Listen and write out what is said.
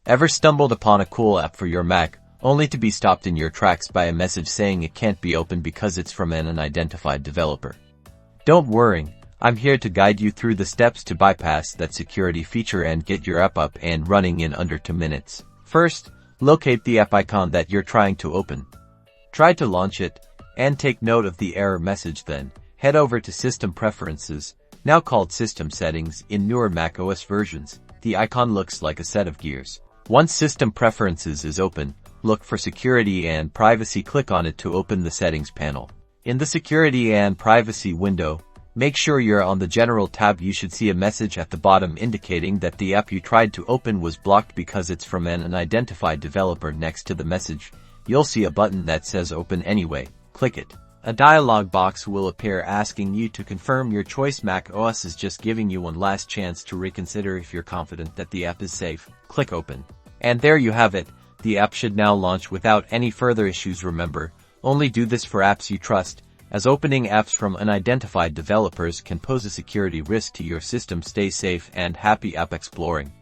Ever stumbled upon a cool app for your Mac, only to be stopped in your tracks by a message saying it can't be opened because it's from an unidentified developer? Don't worry, I'm here to guide you through the steps to bypass that security feature and get your app up and running in under 2 minutes. First, locate the app icon that you're trying to open. Try to launch it, and take note of the error message. Then, head over to System Preferences, now called System Settings in newer macOS versions. The icon looks like a set of gears. Once System Preferences is open, look for Security and Privacy. Click on it to open the Settings panel. In the Security and Privacy window, make sure you're on the General tab. You should see a message at the bottom indicating that the app you tried to open was blocked because it's from an unidentified developer. Next to the message, you'll see a button that says Open Anyway. Click it. A dialog box will appear asking you to confirm your choice. macOS is just giving you one last chance to reconsider. If you're confident that the app is safe, click Open. And there you have it. The app should now launch without any further issues. Remember, only do this for apps you trust, as opening apps from unidentified developers can pose a security risk to your system. Stay safe and happy app exploring.